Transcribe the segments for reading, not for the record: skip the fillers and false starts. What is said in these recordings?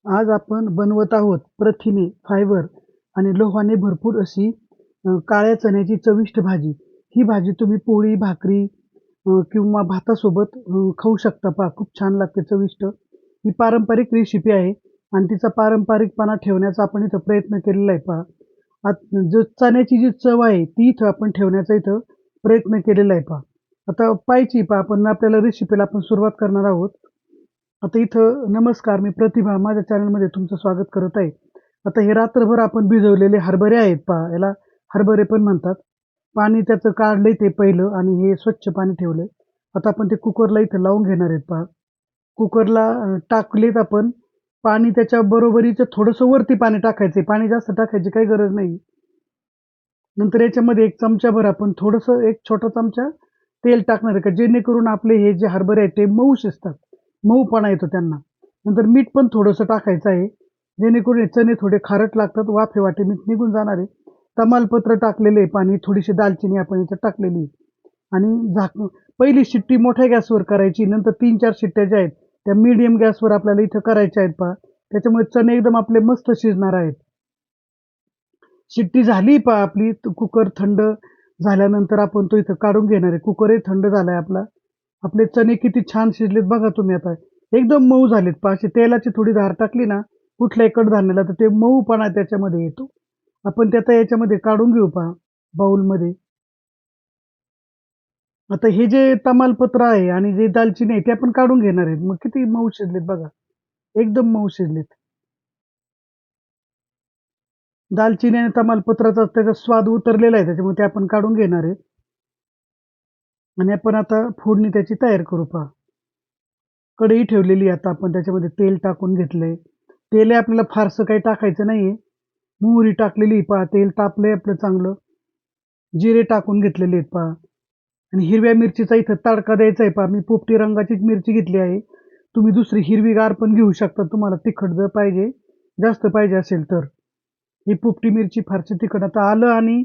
आज आपण बनवत आहोत प्रथिने, फायबर आणि लोहाने भरपूर अशी काळ्या चण्याची चविष्ट भाजी. ही भाजी तुम्ही पोळी, भाकरी किंवा भातासोबत खाऊ शकता पहा. खूप छान लागते चविष्ट. ही पारंपरिक रेसिपी आहे आणि तिचा पारंपरिकपणा ठेवण्याचा आपण इथं प्रयत्न केलेला आहे पहा. जो चण्याची जी चव आहे ती इथं आपण ठेवण्याचा इथं प्रयत्न केलेला आहे पहा. आता पाहायची पहा आपण आपल्याला रेसिपीला आपण सुरुवात करणार आहोत. आता इथं नमस्कार, मी प्रतिभा माझ्या चॅनलमध्ये तुमचं स्वागत करत आहे. आता हे रात्रभर आपण भिजवलेले हरभरे आहेत पहा, याला हरभरे पण म्हणतात. पाणी त्याचं काढलंय ते पहिलं आणि हे स्वच्छ पाणी ठेवलंय. आता आपण ते कुकरला इथं लावून घेणार आहेत पहा. कुकरला टाकलेत आपण. पाणी त्याच्या बरोबरीचं थोडंसं वरती पाणी टाकायचंय. पाणी जास्त टाकायची काही गरज नाही. नंतर याच्यामध्ये 1 चमचाभर आपण थोडंसं 1 छोटा चमचा तेल टाकणार आहे का जेणेकरून आपले हे जे हरभरे आहेत ते मऊ शिजतात. मऊपणा येतो त्यांना. नंतर मीठ पण थोडंसं टाकायचं आहे. जेणेकरून हे चणे थोडे खारट लागतात. वाफेवाटे मीठ निघून जाणार आहे. तमालपत्र टाकलेले आहे पाणी, थोडीशी दालचिनी आपण याच्यात टाकलेली आहे. आणि पहिली शिट्टी मोठ्या गॅसवर करायची. नंतर 3-4 शिट्ट्या ज्या आहेत त्या मीडियम गॅसवर आपल्याला इथं करायच्या आहेत पहा. त्याच्यामुळे चणे एकदम आपले मस्त शिजणार आहेत. शिट्टी झाली पहा आपली कुकर थंड झाल्यानंतर आपण तो इथं काढून घेणार आहे. कुकरही थंड झालाय आपला. आपले चणे किती छान शिजलेत बघा तुम्ही आता. एकदम मऊ झालेत पहा. अशी तेलाची थोडी धार टाकली ना कुठल्याही कडधान्याला तर ते मऊपणा त्याच्यामध्ये येतो. आपण ते आता याच्यामध्ये काढून घेऊ पहा बाउलमध्ये. आता हे जे तमालपत्र आहे आणि जे दालचिनी आहे ते आपण काढून घेणार आहेत. मग किती मऊ शिजलेत बघा. एकदम मऊ शिजलेत. दालचिनी आणि तमालपत्राचा त्याचा स्वाद उतरलेला आहे त्याच्यामुळे ते आपण काढून घेणार आहे. आणि आपण आता फोडणी त्याची तयार करू पहा. कढई ठेवलेली आता आपण त्याच्यामध्ये तेल टाकून घेतलंय. तेल हे आपल्याला फारसं काही टाकायचं नाहीये. मोहरी टाकलेली पहा, तेल तापलंय आपलं चांगलं. जिरे टाकून घेतलेले आहेत पहा आणि हिरव्या मिरचीचा इथं तडका द्यायचा आहे पहा. मी पोपटी रंगाचीच मिरची घेतली आहे. तुम्ही दुसरी हिरवीगार पण घेऊ शकता तुम्हाला तिखट जर पाहिजे, जास्त पाहिजे असेल तर. ही पोपटी मिरची फारशी तिखट. आता आलं आणि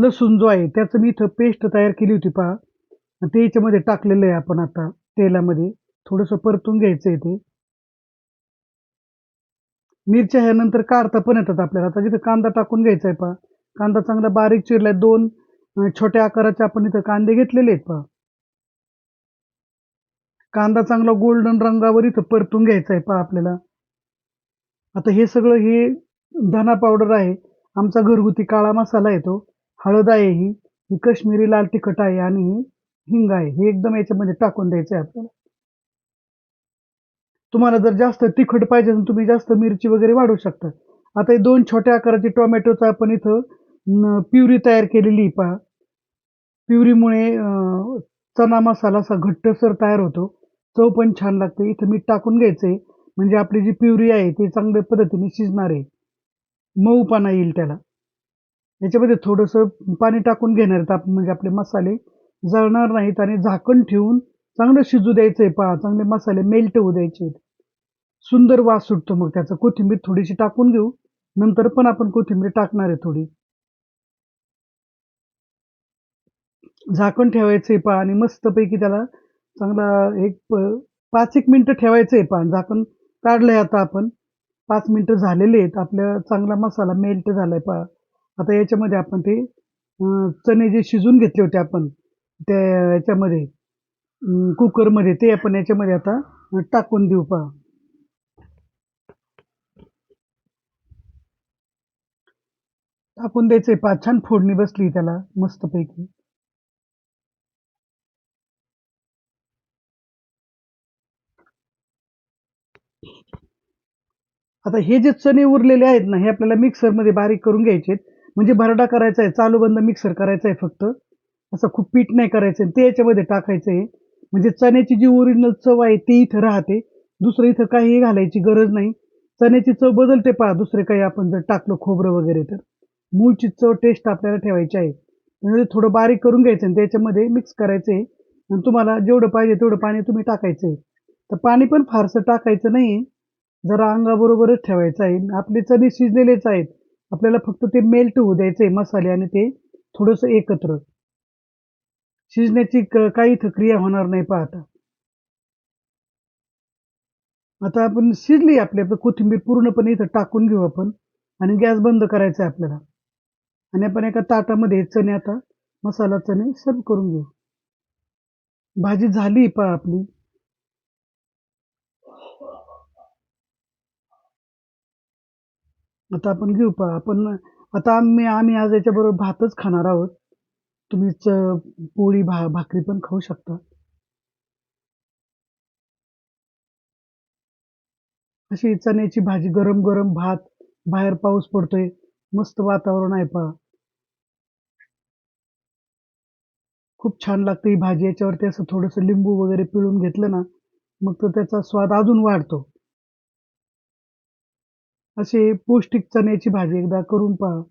लसूण जो आहे त्याचं मी इथं पेस्ट तयार केली होती पहा. ते याच्यामध्ये टाकलेलं आहे आपण आता तेलामध्ये. थोडंसं परतून घ्यायचं आहे ते. मिरच्या ह्या नंतर काढता पण येतात आपल्याला. आता तिथं कांदा टाकून घ्यायचा आहे पहा. कांदा चांगला बारीक चिरलाय. 2 छोट्या आकाराचे आपण इथं कांदे घेतलेले आहेत पहा. कांदा चांगला गोल्डन रंगावर इथं परतून घ्यायचा आहे पहा आपल्याला. आता हे सगळं हे धना पावडर आहे. आमचा घरगुती काळा मसाला आहे तो. हळद आहे ही. ही काश्मीरी लाल तिखट आहे आणि ही हिंग आहे. हे एकदम याच्यामध्ये टाकून द्यायचं आहे आपल्याला. तुम्हाला जर जास्त तिखट पाहिजे तर तुम्ही जास्त मिरची वगैरे वाढवू शकता. आता हे 2 छोट्या आकाराचे टोमॅटोचा आपण इथं प्युरी तयार केलेली आहे पहा. प्युरीमुळे चना मसाला असा घट्टसर तयार होतो. चव पण छान लागते. इथं मीठ टाकून घ्यायचंय. म्हणजे आपली जी प्युरी आहे ती चांगल्या पद्धतीने शिजणार आहे. मऊपणा येईल त्याला. याच्यामध्ये थोडंसं पाणी टाकून घेणार आहेत आपण म्हणजे आपले मसाले जळणार नाहीत आणि झाकण ठेवून चांगलं शिजू द्यायचंय पहा. चांगले मसाले मेल्ट होऊ द्यायचे. सुंदर वास सुटतो मग त्याचा. कोथिंबीर थोडीशी टाकून घेऊ. नंतर पण आपण कोथिंबीर टाकणार आहे थोडी. झाकण ठेवायचंय पहा आणि मस्तपैकी त्याला चांगला एक 5-1 मिनिटं ठेवायचंय पहा. झाकण काढलंय आता आपण. 5 मिनिटं झालेले आहेत. आपला चांगला मसाला मेल्ट झालाय पहा. आता याच्यामध्ये आपण ते चणे जे शिजून घेतले होते आपण त्या याच्यामध्ये कुकरमध्ये ते आपण याच्यामध्ये आता टाकून देऊ पहा. टाकून द्यायचंय पहा. छान फोडणी बसली त्याला मस्तपैकी. आता हे जे चणे उरलेले आहेत ना, हे आपल्याला मिक्सरमध्ये बारीक करून घ्यायचे आहेत. म्हणजे भरडा करायचा आहे, चालू बंद मिक्सर करायचा आहे फक्त. असं खूप पीठ नाही करायचं ते याच्यामध्ये टाकायचं आहे. म्हणजे चण्याची जी ओरिजिनल चव आहे ती इथं राहते. दुसरं इथं काहीही घालायची गरज नाही. चण्याची चव बदलते पहा दुसरे काही आपण जर टाकलं खोबरं वगैरे तर. मूळची चव टेस्ट आपल्याला ठेवायची आहे. म्हणजे थोडं बारीक करून घ्यायचं आणि त्याच्यामध्ये मिक्स करायचं आहे आणि तुम्हाला जेवढं पाहिजे तेवढं पाणी तुम्ही टाकायचं आहे. तर पाणी पण फारसं टाकायचं नाही. जरा अंगाबरोबरच ठेवायचं आहे. आपले चणे शिजलेलेच आहेत. आपल्याला फक्त ते मेल्ट होऊ द्यायचे मसाले आणि ते थोडंसं एकत्र. शिजण्याची काही इथं क्रिया होणार नाही पहा आता. आता आपण शिजली आपली आता कोथिंबीर पूर्णपणे इथं टाकून घेऊ आपण आणि गॅस बंद करायचा आहे आपल्याला. आणि आपण एका ताटामध्ये चणे आता मसाला चणे सर्व्ह करून घेऊ. भाजी झाली पहा आपली. आता आपण घेऊ पहा. आपण आता आम्ही आज याच्याबरोबर भातच खाणार आहोत. तुम्ही पोळी, भाकरी पण खाऊ शकता. अशी चण्याची भाजी, गरम-गरम भात, बाहेर पाऊस पडतोय, मस्त वातावरण आहे पहा. खूप छान लागते ही भाजी. याच्यावरती असं थोडंसं लिंबू वगैरे पिळून घेतलं ना, मग तर त्याचा स्वाद अजून वाढतो. अशी पौष्टिक चण्याची भाजी एकदा करून पहा.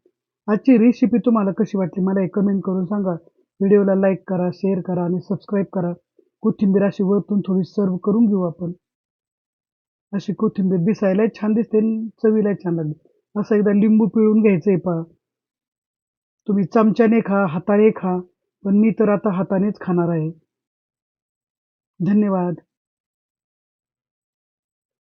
आजची रेसिपी तुम्हाला कशी वाटली मला एक कमेंट करून सांगा. व्हिडिओला लाईक करा, शेअर करा आणि सबस्क्राईब करा. कोथिंबीर अशी वरतून थोडी सर्व्ह करून घेऊ आपण. अशी कोथिंबीर दिसायलाही छान दिसते आणि चवीलाही छान लागते. असं एकदा लिंबू पिळून घ्यायचंय पहा. तुम्ही चमच्याने खा, हाताने खा, पण मी तर आता हातानेच खाणार आहे. धन्यवाद.